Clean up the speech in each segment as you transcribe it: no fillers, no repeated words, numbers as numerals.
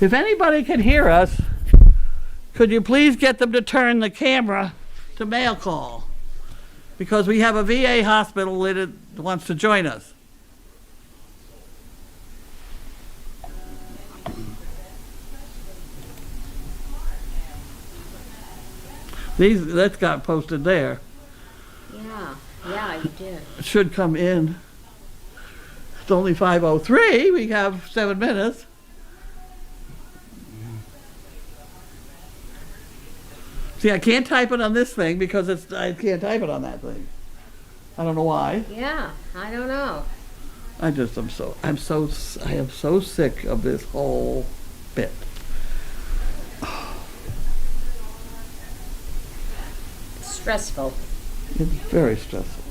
If anybody can hear us, could you please get them to turn the camera to mail call? Because we have a VA hospital that wants to join us. That got posted there. Yeah, you did. It should come in. It's only 5:03. We have 7 minutes. See, I can't type it on this thing because I can't type it on that thing. I don't know why. Yeah, I don't know. I am so sick of this whole bit. Stressful. It's very stressful.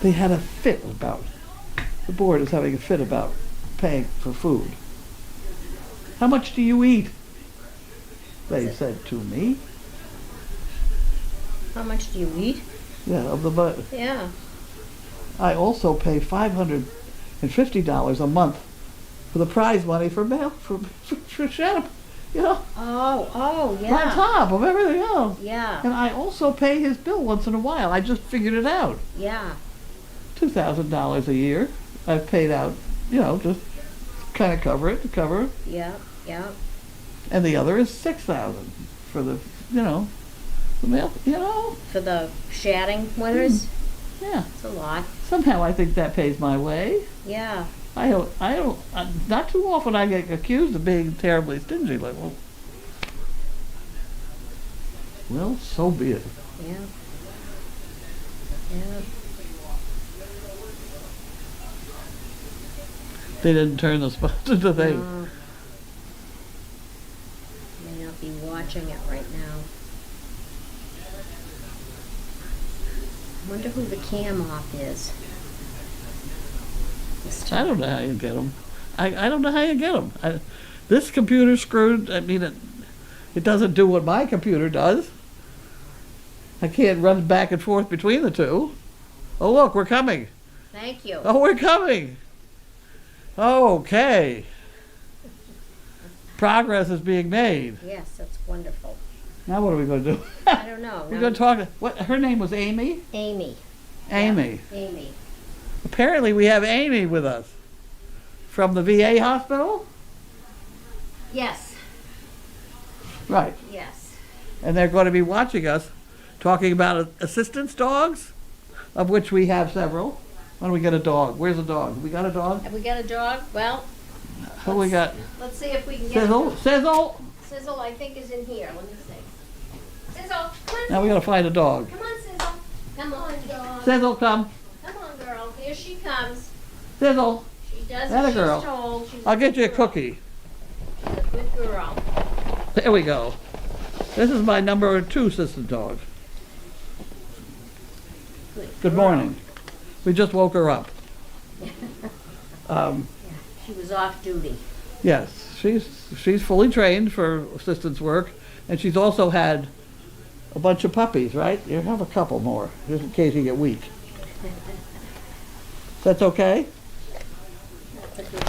They had a fit about, the board is having a fit about paying for food. How much do you eat? They said to me. How much do you eat? Yeah, of the budget. Yeah. I also pay $550 a month for the prize money for mail, for Shannon, you know. Oh, yeah. On top of everything else. Yeah. And I also pay his bill once in a while. I just figured it out. Yeah. $2,000 a year I've paid out, you know, just kind of cover it. Yeah. And the other is $6,000 for the, you know, the mail, you know. For the shadding winners? Yeah. It's a lot. Somehow I think that pays my way. Yeah. I don't, not too often I get accused of being terribly stingy. Like, well, so be it. Yeah. They didn't turn the spot to the thing. No. May not be watching it right now. I wonder who the cam off is. I don't know how you get them. I don't know how you get them. This computer's screwed. I mean, it doesn't do what my computer does. I can't run back and forth between the two. Oh, look, we're coming. Thank you. Oh, we're coming. Okay. Progress is being made. Yes, that's wonderful. Now what are we going to do? I don't know. We're going to talk. What? Her name was Amy? Amy. Amy. Yeah, Amy. Apparently we have Amy with us. From the VA hospital? Yes. Right. Yes. And they're going to be watching us talking about assistance dogs, of which we have several. Why don't we get a dog? Where's the dog? We got a dog? Have we got a dog? Well, Who we got? let's see if we can get Sizzle? Sizzle? Sizzle, I think, is in here. Let me see. Sizzle, come on. Now we got to find a dog. Come on, Sizzle. Come on, dog. Sizzle, come. Come on, girl. Here she comes. Sizzle. She does That what a girl. she's told. She's I'll get you a good cookie. girl. She's a good girl. There we go. This is my number 2 assistant dog. Good morning. We just woke her up. She was off duty. Yes, she's fully trained for assistance work, and she's also had a bunch of puppies, right? You have a couple more, just in case you get weak. That's okay? That's a good.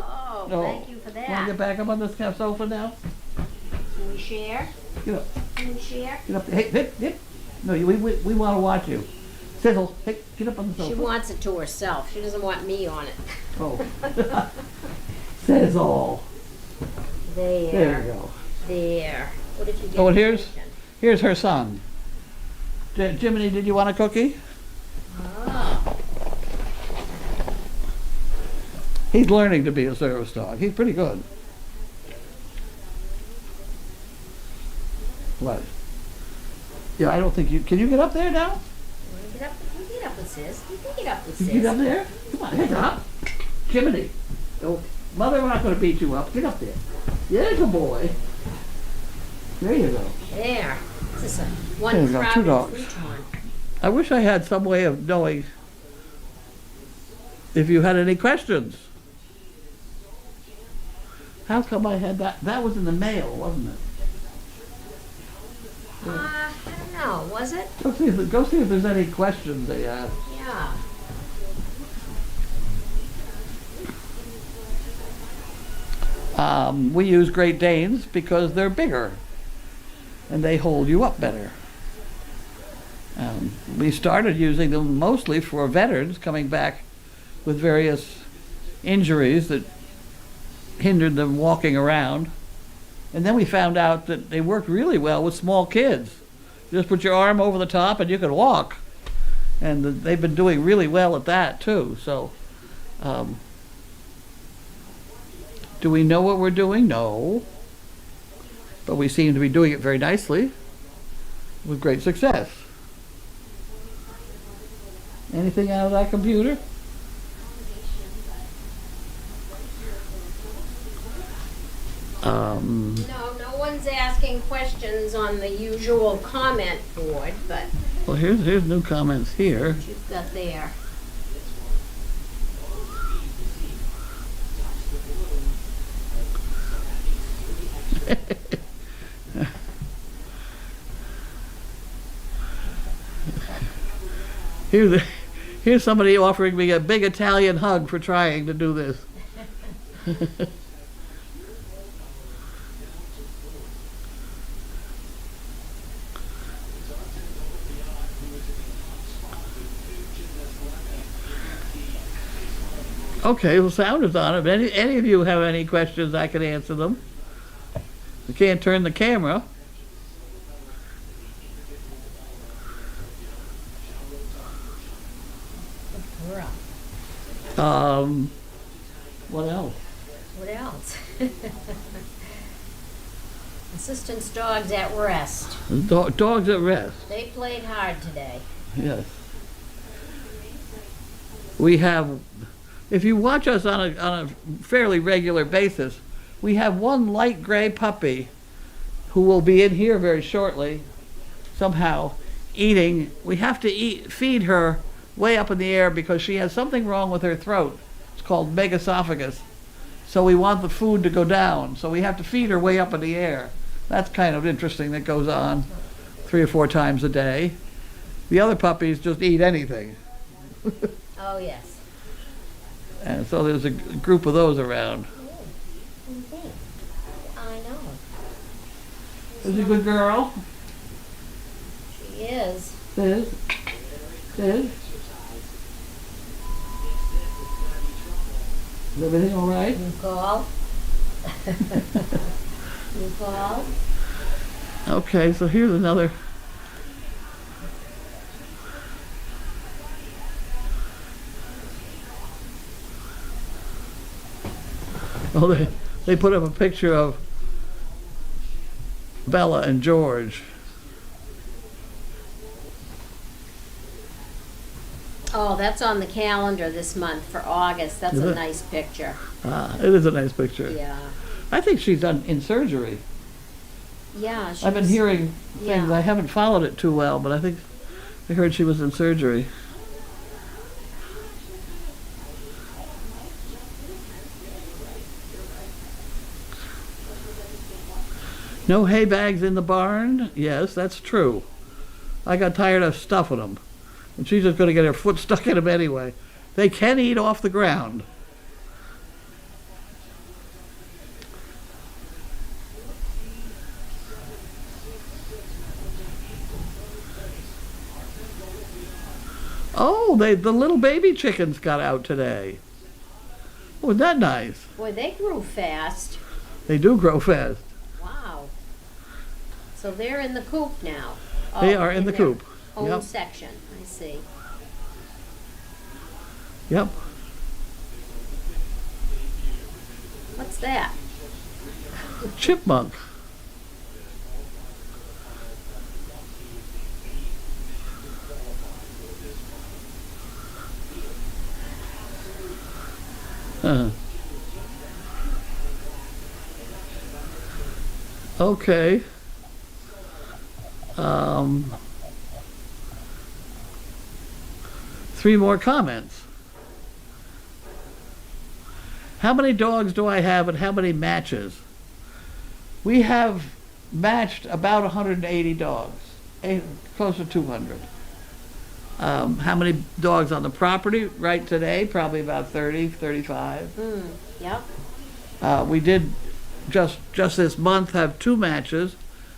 Oh, No. thank you for Want to that. get back up on this kind of sofa now? Can we share? Get up. Can we share? Get up. Hey, hip. No, we want to watch you. Sizzle. Hey, get up on the sofa. She wants it to herself. She doesn't want me on it. Oh. Sizzle. There. There you go. There. What did you get? Oh, and here's her son. Jiminy, did you want a cookie? Oh. He's learning to be a service dog. He's pretty good. What? Yeah, I don't think you... Can you get up there now? You can get up with Sis. You can get up with You Sis. get up there? Come on, head up. Jiminy. Oh, Mother, we're not going to beat you up. Get up there. Yeah, good boy. There you go. There. This is a There one you go, 2 crowded dogs. futon. I wish I had some way of knowing if you had any questions. How come I had that? That was in the mail, wasn't it? I don't know. Was it? Go see if there's any questions they have. Yeah. We use Great Danes because they're bigger and they hold you up better. We started using them mostly for veterans coming back with various injuries that hindered them walking around. And then we found out that they worked really well with small kids. Just put your arm over the top and you could walk. And they've been doing really well at that too. So, do we know what we're doing? No. But we seem to be doing it very nicely with great success. Anything out of that computer? No one's asking questions on the usual comment board, but Well, here's new comments here. what you've got there. Here's somebody offering me a big Italian hug for trying to do this. Okay, well, sound is on. If any of you have any questions, I can answer them. We can't turn the camera. What else? What else? Assistance dogs at rest. Dogs at rest. They played hard today. Yes. We have, if you watch us on a fairly regular basis, we have one light gray puppy who will be in here very shortly, somehow, eating. We have to feed her way up in the air because she has something wrong with her throat. It's called megaesophagus. So we want the food to go down. So we have to feed her way up in the air. That's kind of interesting. That goes on 3 or 4 times a day. The other puppies just eat anything. Oh, yes. And so there's a group of those around. I know. Is she a good girl? She is. Is? Is everything all right? You call? You call? Okay, so here's another. Oh, they put up a picture of Bella and George. Oh, that's on the calendar this month for August. That's Is a it? nice picture. Ah, it is a nice picture. Yeah. I think she's in surgery. Yeah. I've been hearing things. Yeah. I haven't followed it too well, but I heard she was in surgery. No hay bags in the barn? Yes, that's true. I got tired of stuffing them. And she's just going to get her foot stuck in them anyway. They can eat off the ground. Oh, the little baby chickens got out today. Oh, isn't that nice? Boy, they grew fast. They do grow fast. Wow. So they're in the coop now. They are in the their coop. Own Yep. section. I see. Yep. What's that? Chipmunk. Okay. 3 more comments. How many dogs do I have and how many matches? We have matched about 180 dogs, close to 200. How many dogs on the property right today? Probably about 30, 35. Yep. We did just this month have 2 matches,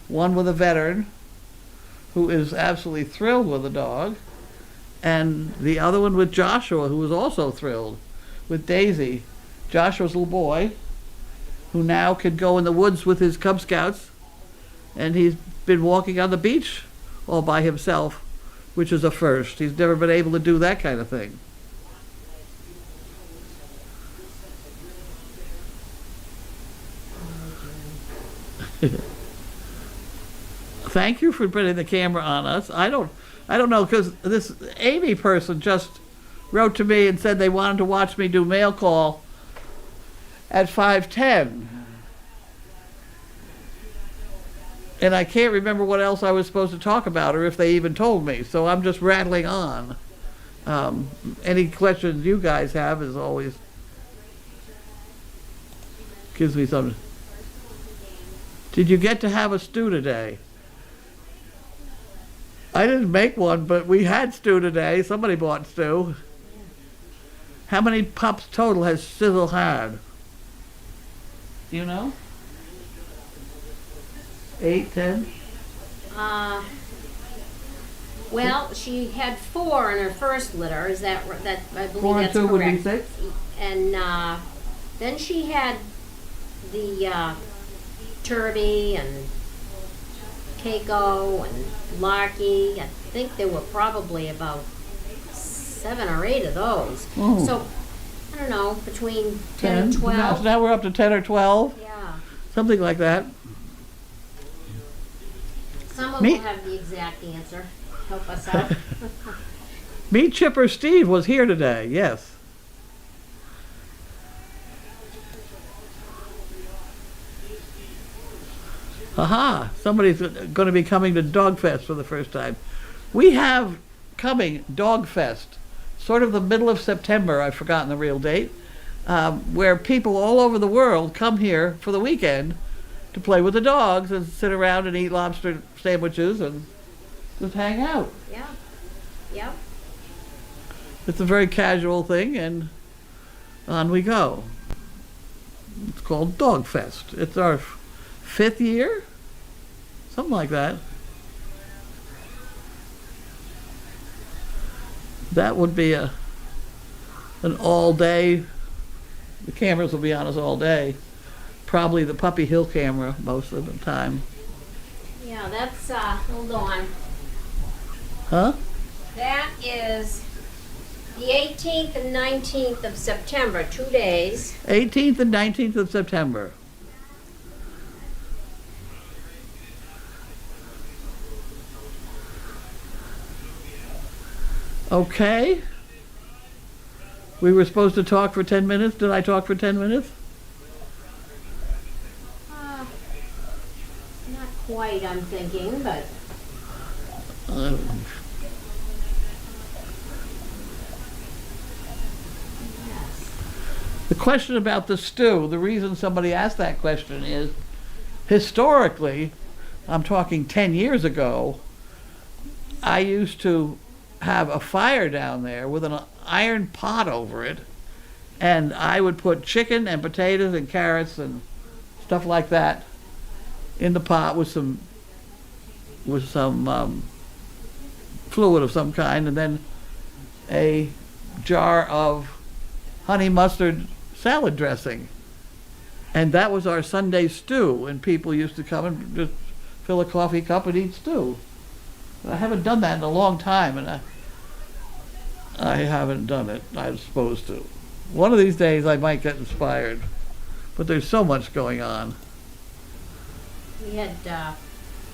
one with a veteran who is absolutely thrilled with the dog, and the other one with Joshua, who was also thrilled with Daisy. Joshua's little boy, who now can go in the woods with his Cub Scouts, and he's been walking on the beach all by himself, which is a first. He's never been able to do that kind of thing. Thank you for putting the camera on us. I don't know, because this Amy person just wrote to me and said they wanted to watch me do mail call at 5:10. And I can't remember what else I was supposed to talk about, or if they even told me. So I'm just rattling on. Any questions you guys have is always gives me some. Did you get to have a stew today? I didn't make one, but we had stew today. Somebody bought stew. How many pups total has Sizzle had? Do you know? 8, 10? Well, she had 4 in her first litter. Is that I believe 4 and that's 2 would be correct. 6? And then she had the Turby and Keiko and Larky. I think there were probably about 7 or 8 of those. Oh. So, I don't know, between 10 and 12. Now we're up to 10 or 12? Yeah. Something like that. Someone will have the exact answer. Help us out. Meat Chipper Steve was here today, yes. Aha, somebody's going to be coming to Dog Fest for the first time. We have coming Dog Fest, sort of the middle of September, I've forgotten the real date, where people all over the world come here for the weekend to play with the dogs and sit around and eat lobster sandwiches and just hang out. Yeah. Yep. It's a very casual thing, and on we go. It's called Dog Fest. It's our 5th year? Something like that. That would be an all day. The cameras will be on us all day. Probably the Puppy Hill camera most of the time. Yeah, that's, hold on. Huh? That is the 18th and 19th of September, 2 days. 18th and 19th of September. Okay. We were supposed to talk for 10 minutes. Did I talk for 10 minutes? Not quite, I'm thinking, but The question about the stew, the reason somebody asked that question is, historically, I'm talking 10 years ago, I used to have a fire down there with an iron pot over it, and I would put chicken and potatoes and carrots and stuff like that in the pot with some fluid of some kind, and then a jar of honey mustard salad dressing. And that was our Sunday stew, and people used to come and just fill a coffee cup and eat stew. I haven't done that in a long time, and I haven't done it. I'm supposed to. One of these days I might get inspired, but there's so much going on. we had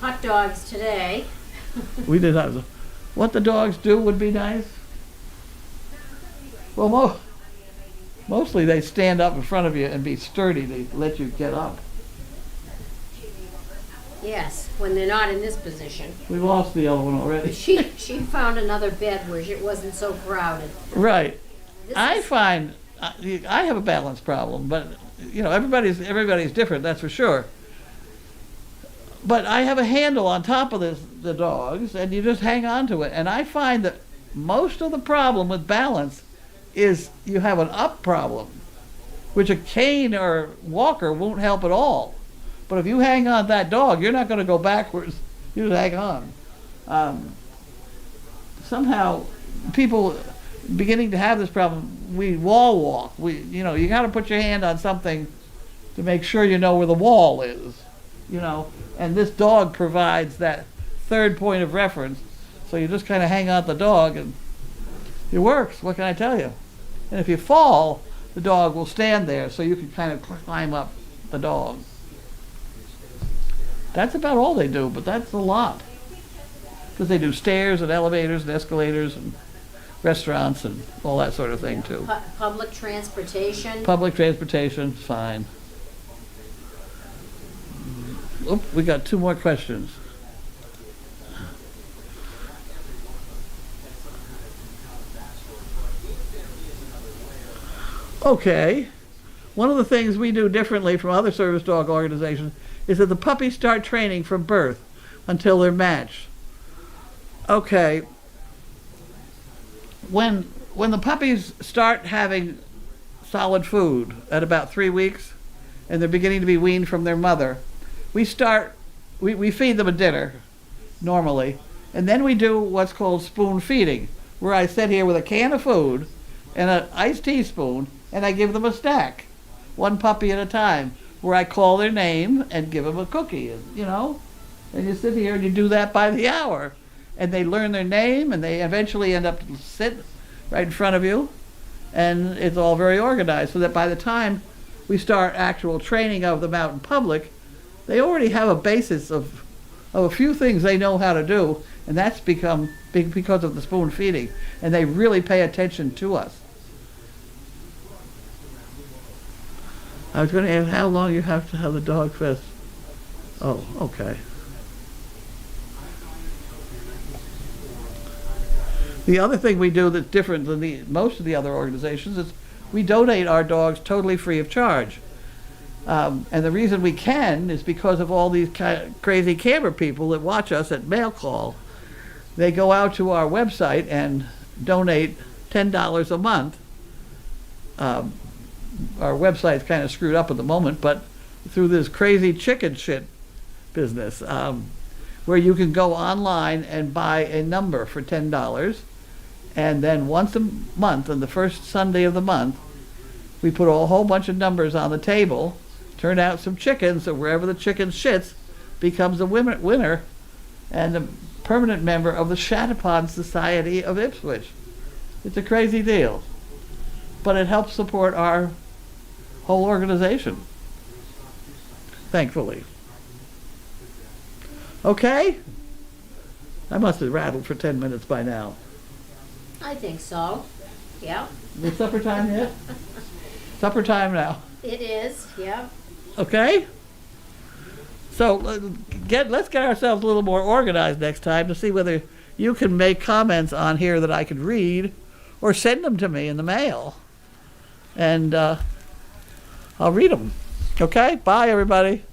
hot dogs today. We did have what the dogs do would be nice. Well, mostly they stand up in front of you and be sturdy. They let you get up. Yes, when they're not in this position. We lost the other one already. She found another bed where it wasn't so crowded. Right. This I is- find I have a balance problem, but everybody's different. That's for sure. But I have a handle on top of the dogs, and you just hang on to it. And I find that most of the problem with balance is you have an up problem. which a cane or walker won't help at all. But if you hang on that dog, you're not going to go backwards. You just hang on. Somehow, people beginning to have this problem. We wall walk. You got to put your hand on something to make sure you know where the wall is. And this dog provides that third point of reference. So you just kind of hang on the dog, and it works. What can I tell you? And if you fall, the dog will stand there, so you can kind of climb up the dog. That's about all they do, but that's a lot. Because they do stairs and elevators and escalators and restaurants and all that sort of thing too. Public transportation? Public transportation, fine. Oop, we got 2 more questions. Okay. One of the things we do differently from other service dog organizations is that the puppies start training from birth until they're matched. Okay. When the puppies start having solid food at about 3 weeks and they're beginning to be weaned from their mother, we feed them a dinner normally, and then we do what's called spoon feeding, where I sit here with a can of food and an iced teaspoon and I give them a snack, 1 puppy at a time, where I call their name and give them a cookie, and you sit here and you do that by the hour, and they learn their name and they eventually end up to sit right in front of you, and it's all very organized, so that by the time we start actual training of them out in public, they already have a basis of a few things they know how to do, and that's become big because of the spoon feeding, and they really pay attention to us. I was going to ask how long you have to have the dog fed. Oh, okay. The other thing we do that's different than most of the other organizations is we donate our dogs totally free of charge. And the reason we can is because of all these crazy camera people that watch us at mail call. They go out to our website and donate $10 a month. Our website's kind of screwed up at the moment, but through this crazy chicken shit business, where you can go online and buy a number for $10, and then once a month, on the first Sunday of the month, we put a whole bunch of numbers on the table, turn out some chickens, so wherever the chicken shits becomes a winner and a permanent member of the Shatapon Society of Ipswich. It's a crazy deal, but it helps support our whole organization, thankfully. Okay? I must have rattled for 10 minutes by now. I think so. Yeah. Is it supper time yet? Supper time now. It is, yeah. Okay? So let's get ourselves a little more organized next time to see whether you can make comments on here that I could read or send them to me in the mail. And I'll read them. Okay? Bye, everybody.